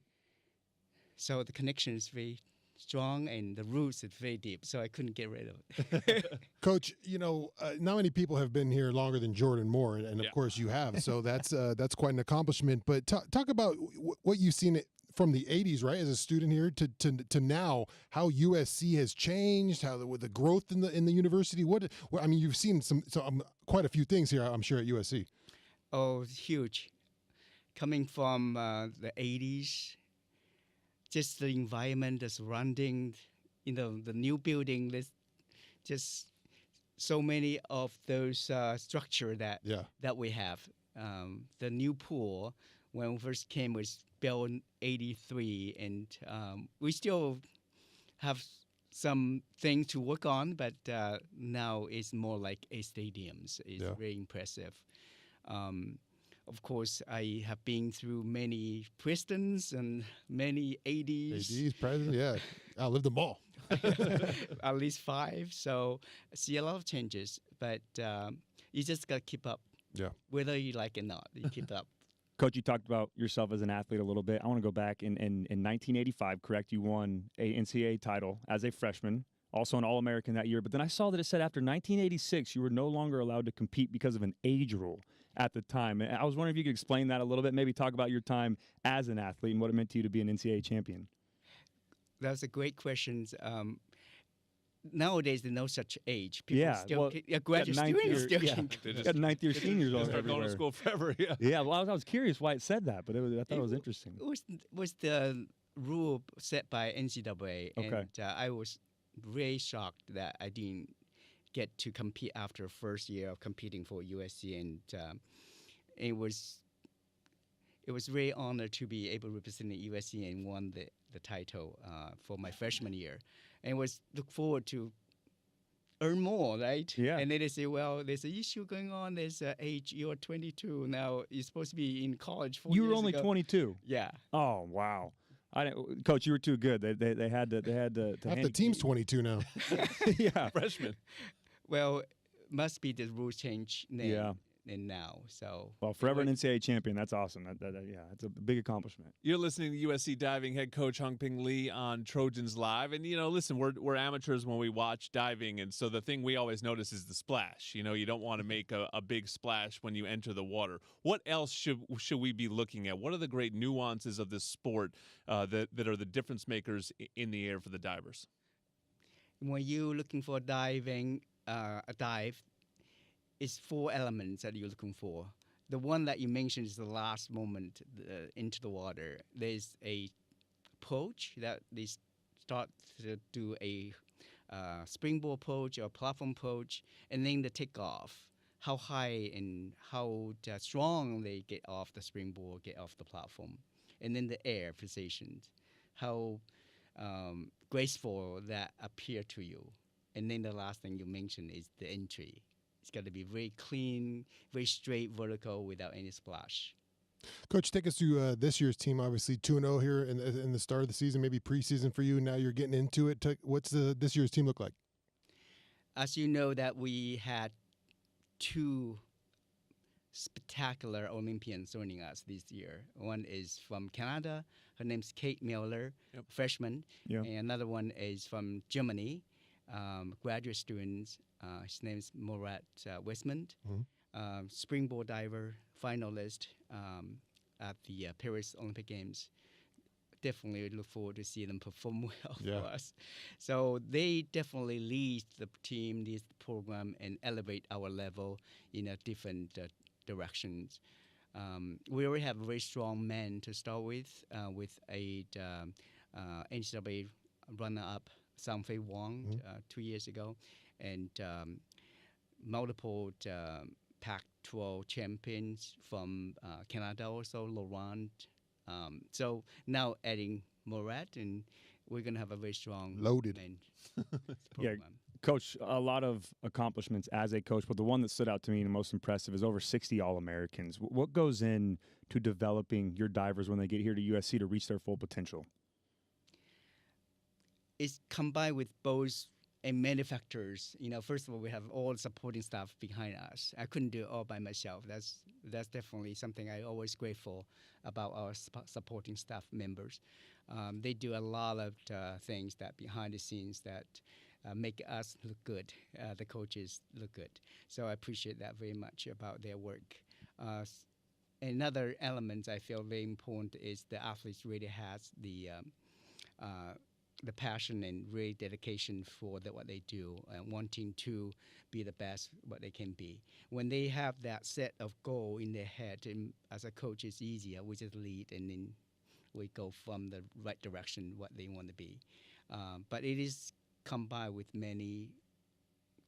So the connection is very strong and the roots is very deep, so I couldn't get rid of it. Coach, not many people have been here longer than Jordan Moore, and Yeah. of course you have. So that's quite an accomplishment. But talk about what you've seen from the '80s, right, as a student here to now, how USC has changed, how with the growth in the university. What I mean, you've seen quite a few things here, I'm sure, at USC. Oh, huge. Coming from the 80s, just the environment, the surrounding, the new building, there's just so many of those structure that we have. The new pool, when we first came, was built in 83, and we still have some things to work on, but now it's more like a stadiums. It's very impressive. Of course, I have been through many Pristons and many 80s. AD's president, yeah, I lived them all. At least 5. So I see a lot of changes, but you just got to keep up. Yeah. Whether you like it or not, you keep up. Coach, you talked about yourself as an athlete a little bit. I want to go back in 1985, correct? You won a NCAA title as a freshman, also an All-American that year. But then I saw that it said after 1986, you were no longer allowed to compete because of an age rule at the time. And I was wondering if you could explain that a little bit, maybe talk about your time as an athlete and what it meant to you to be an NCAA champion. That's a great question. Nowadays, there's no such age. People still graduate students still can. Got ninth-year seniors all Start going to school forever. Yeah. Yeah. Well, I was curious why it said that, but I thought it was interesting. It was the rule set by NCAA, and I was really shocked that I didn't get to compete after first year of competing for USC, and it was really honored to be able to represent the USC and won the title for my freshman year, and was look forward to earn more, right? Yeah. And then they say, well, there's an issue going on. There's age. You're 22 now. You're supposed to be in college 4 years You were only ago. 22. Yeah. Oh wow. Coach, you were too good. They had to Half the team's 22 now. Yeah. Freshman. Well, must be the rule change then Yeah. and now. So Well, forever an NCAA champion. That's awesome. Yeah, it's a big accomplishment. You're listening to USC diving head coach Hongping Lee on Trojans Live. And, listen, we're amateurs when we watch diving. And so the thing we always notice is the splash. You don't want to make a big splash when you enter the water. What else should we be looking at? What are the great nuances of this sport that are the difference makers in the air for the divers? when you're looking for a dive, it's 4 elements that you're looking for. The one that you mentioned is the last moment into the water. There's a approach that they start to do a springboard approach or platform approach, and then the takeoff. How high and how strong they get off the springboard, get off the platform, and then the air positions, how graceful that appear to you, and then the last thing you mentioned is the entry. It's got to be very clean, very straight, vertical, without any splash. Coach, take us through this year's team. Obviously 2-0 here in the start of the season, maybe preseason for you. Now you're getting into it. What's this year's team look like? As you know, that we had 2 spectacular Olympians joining us this year. One is from Canada. Her name's Kate Miller, freshman. Yeah. And another one is from Germany, graduate students. His name's Murat Westman, springboard diver, finalist at the Paris Olympic Games. Definitely look forward to see them perform well for us. So they definitely lead the team, lead the program, and elevate our level in a different directions. We already have a very strong men to start with a NCAA runner-up, Sang-Fei Wang, 2 years ago, and multiple Pac-12 champions from Canada also, Laurent. So now adding Murat, and we're going to have a very strong Loaded. program. Coach, a lot of accomplishments as a coach, but the one that stood out to me and most impressive is over 60 All-Americans. What goes into developing your divers when they get here to USC to reach their full potential? It's combined with both manufacturers. First of all, we have all the supporting staff behind us. I couldn't do it all by myself. That's definitely something I always grateful about our supporting staff members. They do a lot of things that behind the scenes that make us look good. The coaches look good. So I appreciate that very much about their work. Another element I feel very important is the athletes really has the passion and really dedication for what they do and wanting to be the best what they can be. When they have that set of goal in their head, and as a coach, it's easier. We just lead and then we go from the right direction what they want to be. But it is combined with many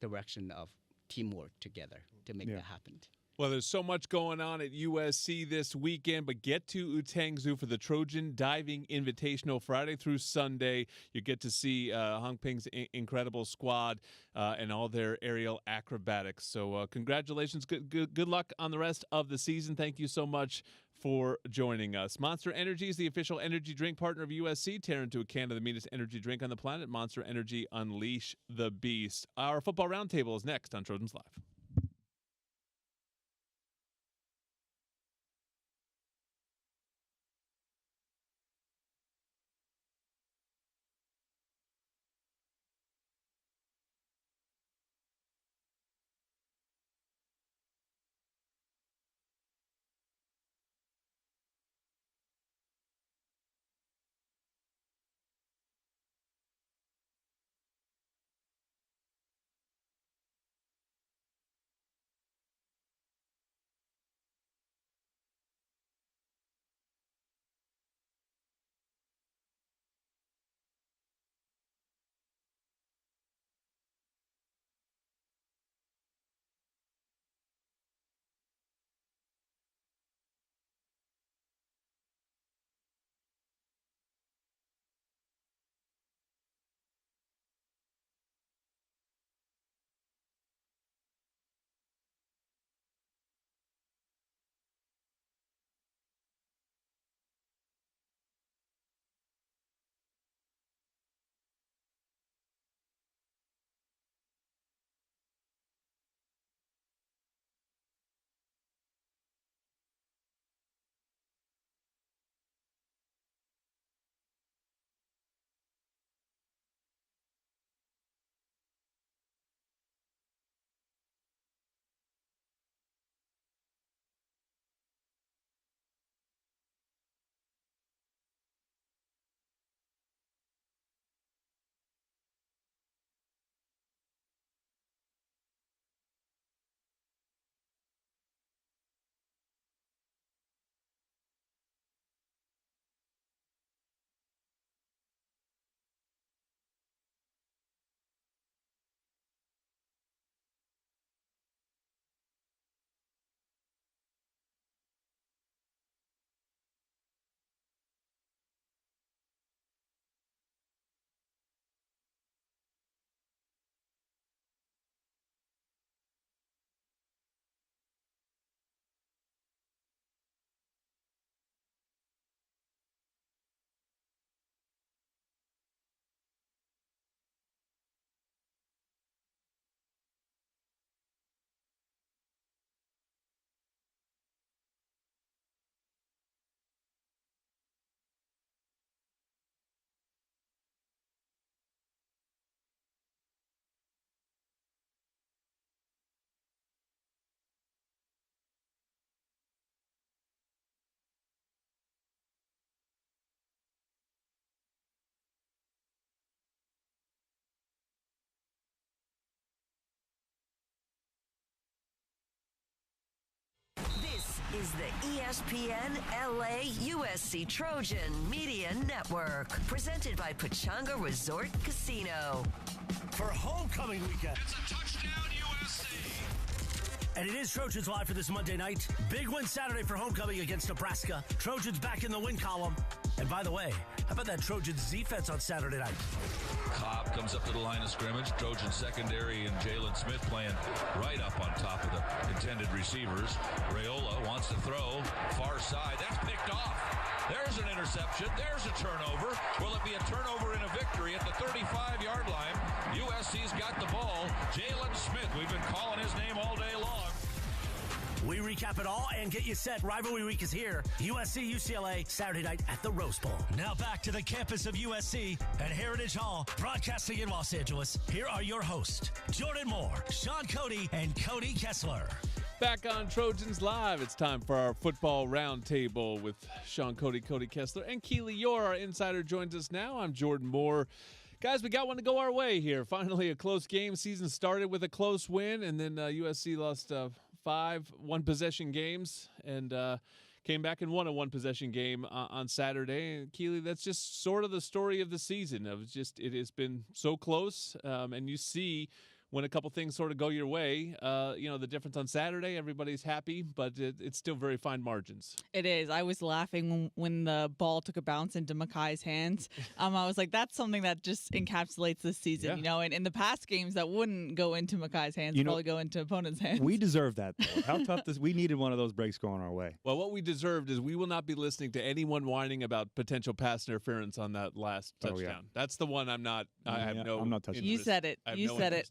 direction of teamwork together to make that happen. Well, there's so much going on at USC this weekend, but get to Utangzu for the Trojan Diving Invitational Friday through Sunday. You get to see Hongping's incredible squad and all their aerial acrobatics. So congratulations. Good luck on the rest of the season. Thank you so much for joining us. Monster Energy is the official energy drink partner of USC. Tear into a can of the meanest energy drink on the planet. Monster Energy, unleash the beast. Our football roundtable is next on Trojans Live. the ESPN LA USC Trojan Media Network. Presented by Pechanga Resort Casino. For homecoming weekend. It's a touchdown USC. And it is Trojans Live for this Monday night. Big win Saturday for homecoming against Nebraska. Trojans back in the win column. And by the way, how about that Trojans defense on Saturday night? Cobb comes up to the line of scrimmage. Trojan secondary and Jalen Smith playing right up on top of the intended receivers. Raiola wants to throw far side. That's picked off. There's an interception. There's a turnover. Will it be a turnover and a victory at the 35-yard line? USC's got the ball. Jalen Smith, we've been calling his name all day long. We recap it all and get you set. Rivalry week is here. USC, UCLA, Saturday night at the Rose Bowl. Now back to the campus of USC at Heritage Hall, broadcasting in Los Angeles. Here are your hosts, Jordan Moore, Sean Cody, and Cody Kessler. Back on Trojans Live, it's time for our football roundtable with Sean Cody, Cody Kessler, and Keely Yor, our insider, joins us now. I'm Jordan Moore. Guys, we got one to go our way here. Finally, a close game. Season started with a close win, and then USC lost 5 one-possession games and came back and won a one-possession game on Saturday. And Keely, that's just sort of the story of the season. It has been so close, and you see when a couple things sort of go your way, the difference on Saturday, everybody's happy, but it's still very fine margins. It is. I was laughing when the ball took a bounce into Makai's hands. I was like, that's something that just encapsulates this season, And in the past games, that wouldn't go into Makai's hands, probably go into opponents' hands. We deserve that, though. How tough this? We needed one of those breaks going our way. Well, what we deserved is we will not be listening to anyone whining about potential pass interference on that last touchdown. Yeah. That's the one I'm not. I'm not touching. You said it. You said it.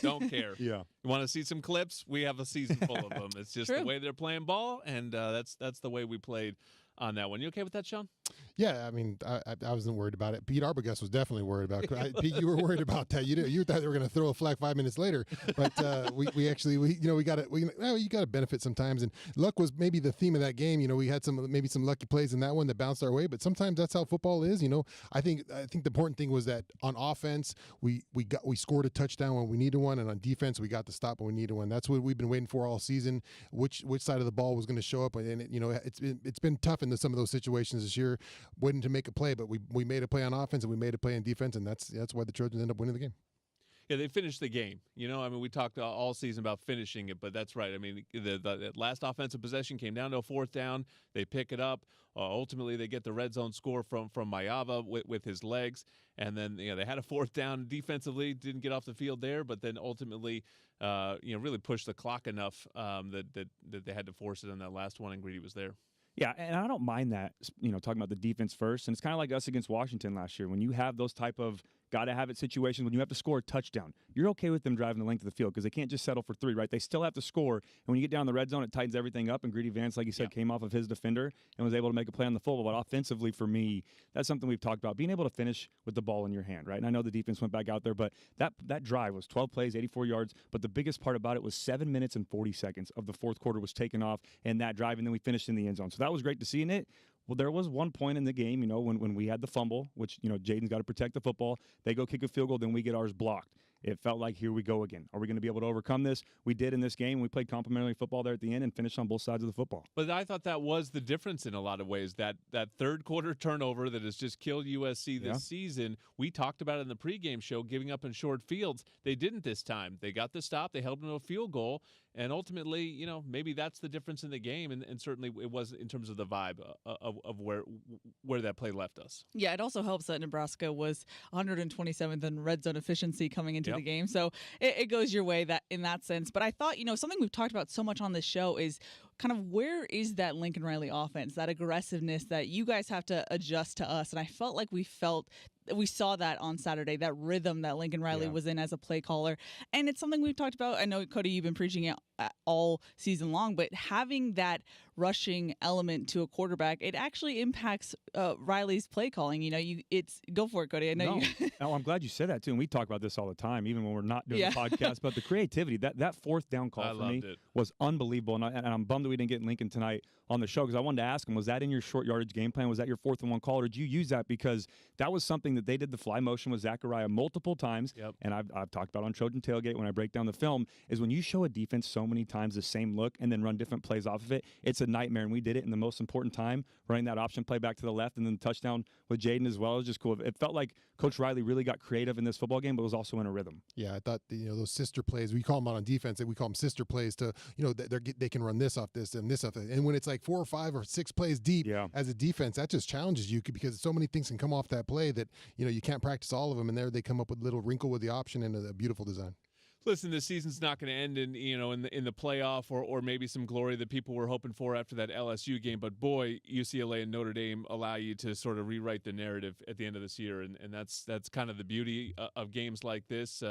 Don't care. Yeah. You want to see some clips? We have a season full of them. It's just the way they're playing ball, and that's the way we played on that one. You okay with that, Sean? Yeah, I mean, I wasn't worried about it. Pete Arbogast was definitely worried about it. Pete, you were worried about that. You thought they were going to throw a flag 5 minutes later, but we got it. You got to benefit sometimes, and luck was maybe the theme of that game. We had some lucky plays in that one that bounced our way, but sometimes that's how football is. I think the important thing was that on offense we scored a touchdown when we needed one, and on defense we got the stop when we needed one. That's what we've been waiting for all season. Which side of the ball was going to show up, and it's been tough in some of those situations this year, waiting to make a play, but we made a play on offense and we made a play on defense, and that's why the Trojans end up winning the game. Yeah, they finished the game. We talked all season about finishing it, but that's right. I mean, the last offensive possession came down to a 4th down. They pick it up. Ultimately, they get the red zone score from Maiava with his legs, and then they had a 4th down defensively. Didn't get off the field there, but then ultimately, really pushed the clock enough that they had to force it on that last one, and Greedy was there. Yeah, and I don't mind that, talking about the defense first. And it's kind of like us against Washington last year. When you have those type of got-to-have-it situations, when you have to score a touchdown, you're okay with them driving the length of the field because they can't just settle for 3, right? They still have to score. And when you get down the red zone, it tightens everything up. And Greedy Vance, like you said, came off of his defender and was able to make a play on the football. But offensively, for me, that's something we've talked about, being able to finish with the ball in your hand, right? And I know the defense went back out there, but that drive was 12 plays, 84 yards. But the biggest part about it was 7 minutes and 40 seconds of the 4th quarter was taken off in that drive, and then we finished in the end zone. So that was great to see in it. Well, there was one point in the game, when we had the fumble, which, Jaden's got to protect the football. They go kick a field goal, then we get ours blocked. It felt like, here we go again. Are we going to be able to overcome this? We did in this game. We played complementary football there at the end and finished on both sides of the football. But I thought that was the difference in a lot of ways. That 3rd quarter turnover that has just killed USC this season, we talked about it in the pregame show, giving up in short fields. They didn't this time. They got the stop. They held them to a field goal. And ultimately, maybe that's the difference in the game. And certainly it was in terms of the vibe of where that play left us. Yeah, it also helps that Nebraska was 127th in red zone efficiency coming into the game. So it goes your way in that sense. But I thought, something we've talked about so much on this show is kind of where is that Lincoln Riley offense, that aggressiveness that you guys have to adjust to us. And I felt like we saw that on Saturday, that rhythm that Lincoln Riley was in as a play caller. And it's something we've talked about. I know, Cody, you've been preaching it all season long, but having that rushing element to a quarterback, it actually impacts Riley's play calling. Go for it, Cody. I know you. No, I'm glad you said that too. And we talk about this all the time, even when we're not doing the podcast. But the creativity, that 4th down call for me was unbelievable. And I'm bummed that we didn't get Lincoln tonight on the show, because I wanted to ask him, was that in your short yardage game plan? Was that your 4th and 1 call, or did you use that because that was something that they did the fly motion with Zachariah multiple times, and I've talked about on Trojan Tailgate when I break down the film, is when you show a defense so many times the same look and then run different plays off of it, it's a nightmare. And we did it in the most important time, running that option play back to the left and then the touchdown with Jaden as well. It was just cool. It felt like Coach Riley really got creative in this football game, but was also in a rhythm. Yeah, I thought those sister plays, we call them out on defense, we call them sister plays to, they can run this off this and this off it. And when it's like 4 or 5 or 6 plays deep as a defense, that just challenges you because so many things can come off that play that, you can't practice all of them. And there they come up with a little wrinkle with the option and a beautiful design. Listen, the season's not going to end in the playoff or maybe some glory that people were hoping for after that LSU game. But boy, UCLA and Notre Dame allow you to sort of rewrite the narrative at the end of this year, and that's kind of the beauty of games like this.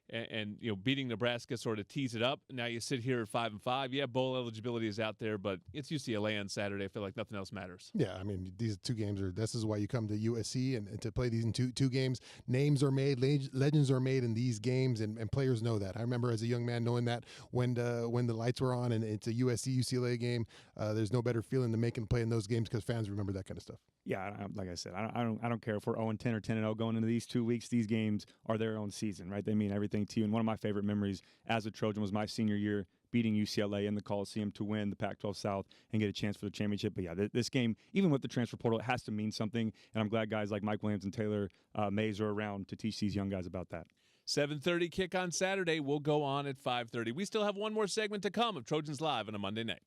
And beating Nebraska sort of tees it up. Now you sit here at 5-5. Yeah, bowl eligibility is out there, but it's UCLA on Saturday. I feel like nothing else matters. Yeah, I mean, these 2 games this is why you come to USC and to play these in two games. Names are made, legends are made in these games, and players know that. I remember as a young man knowing that when the lights were on and it's a USC-UCLA game, there's no better feeling than making play in those games because fans remember that kind of stuff. Yeah, like I said, I don't care if we're 0-10 or 10-0 going into these 2 weeks. These games are their own season, right? They mean everything to you. And one of my favorite memories as a Trojan was my senior year beating UCLA in the Coliseum to win the Pac-12 South and get a chance for the championship. But yeah, this game, even with the transfer portal, it has to mean something. And I'm glad guys like Mike Williams and Taylor Mays are around to teach these young guys about that. 7:30 kick on Saturday. We'll go on at 5:30. We still have one more segment to come of Trojans Live on a Monday night.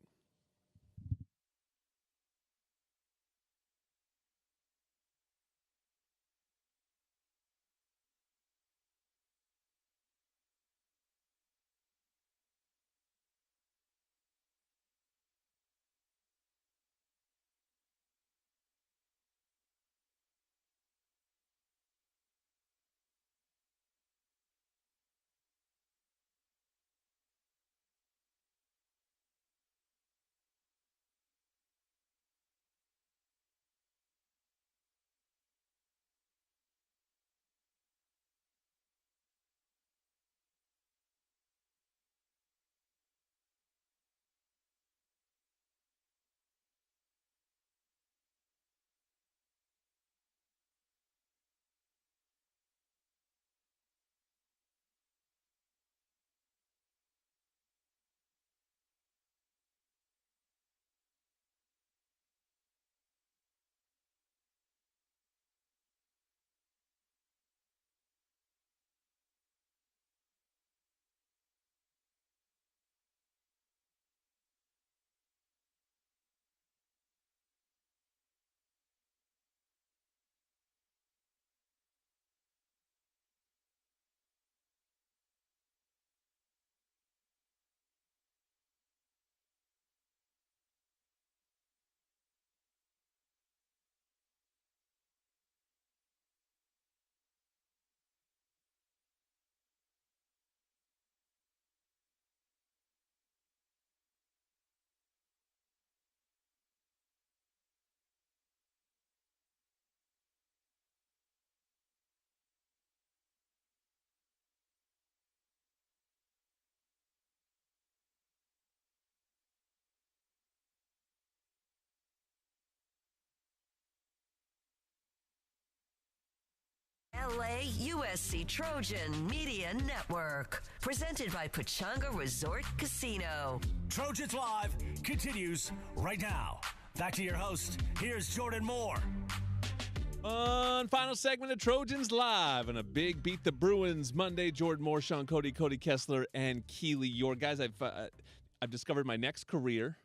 LA USC Trojan Media Network. Presented by Pechanga Resort Casino. Trojans Live continues right now. Back to your host. Here's Jordan Moore. Final segment of Trojans Live and a big Beat the Bruins Monday. Jordan Moore, Sean Cody, Cody Kessler, and Keely York. Guys, I've discovered my next career.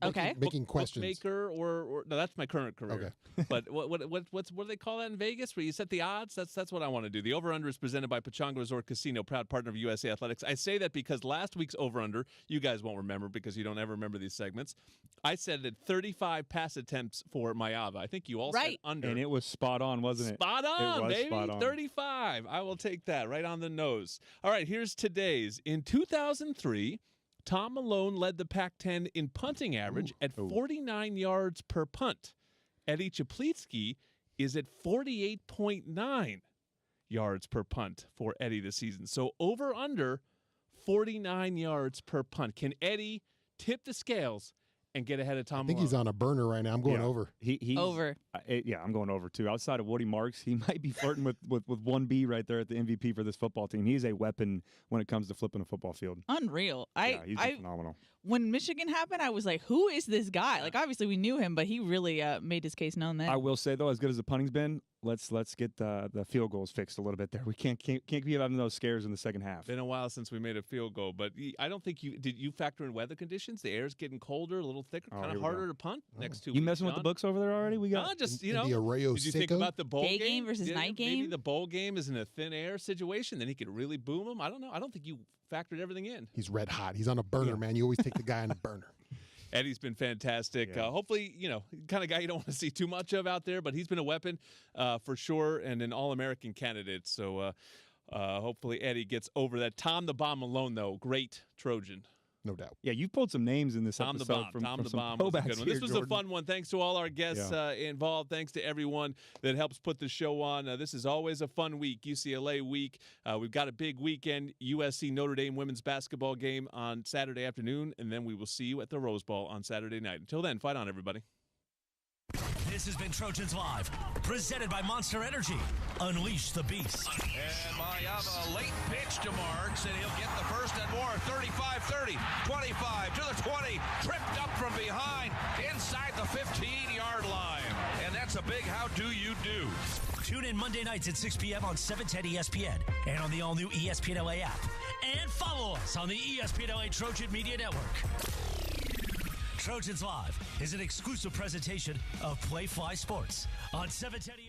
Okay. Making questions. Bookmaker or no, that's my current career. Okay. But what do they call that in Vegas? Where you set the odds? That's what I want to do. The over-under is presented by Pechanga Resort Casino, proud partner of USA Athletics. I say that because last week's over-under, you guys won't remember because you don't ever remember these segments. I said that 35 pass attempts for Maiyava. I think you all said under. And it was spot on, wasn't it? Spot on, it was baby. Spot on. 35. I will take that right on the nose. All right, here's today's. In 2003, Tom Malone led the Pac-10 in punting average at 49 yards per punt. Eddie Chaplitsky is at 48.9 yards per punt for Eddie this season. So over under 49 yards per punt. Can Eddie tip the scales and get ahead of Tom I think Malone. he's on a burner right now. I'm going over. He's Over. Yeah, I'm going over too. Outside of Woody Marks, he might be flirting with 1B right there at the MVP for this football team. He's a weapon when it comes to flipping a football field. Unreal. He's phenomenal. When Michigan happened, I was like, who is this guy? Like, obviously we knew him, but he really made his case known then. I will say, though, as good as the punting's been, let's get the field goals fixed a little bit there. We can't keep having those scares in the second half. Been a while since we made a field goal, but I don't think did you factor in weather conditions? The air's getting colder, a little thicker, kind of harder to punt next 2 weeks. You messing with the books over there already? We got just the Arroyo Did you think Seco? about the bowl Day game versus night game? Maybe the bowl game is in a thin air situation, then he could really boom him. I don't know. I don't think you factored everything in. He's red hot. He's on a burner, man. You always take the guy on a burner. Eddie's been fantastic. Yeah. Hopefully, kind of guy you don't want to see too much of out there, but he's been a weapon for sure and an All-American candidate. So hopefully Eddie gets over that. Tom the Bomb Malone, though, great Trojan. No doubt. Yeah, you've pulled some names in this Tom the episode Bomb. Tom the some Bomb was a throwbacks good one. here, This was Jordan. a fun one. Thanks to all our guests involved. Thanks to everyone that helps put the show on. This is always a fun week, UCLA week. We've got a big weekend, USC Notre Dame women's basketball game on Saturday afternoon, and then we will see you at the Rose Bowl on Saturday night. Until then, fight on, everybody. This has been Trojans Live, presented by Monster Energy. Unleash the beast. And Mayava, late pitch to Marks, and he'll get the first and more. 35-30, 25 to the 20, tripped up from behind, inside the 15-yard line. And that's a big how do you do. Tune in Monday nights at 6 p.m. on 710 ESPN and on the all-new ESPN LA app. And follow us on the ESPN LA Trojan Media Network. Trojans Live is an exclusive presentation of Play Fly Sports on 710 ESPN.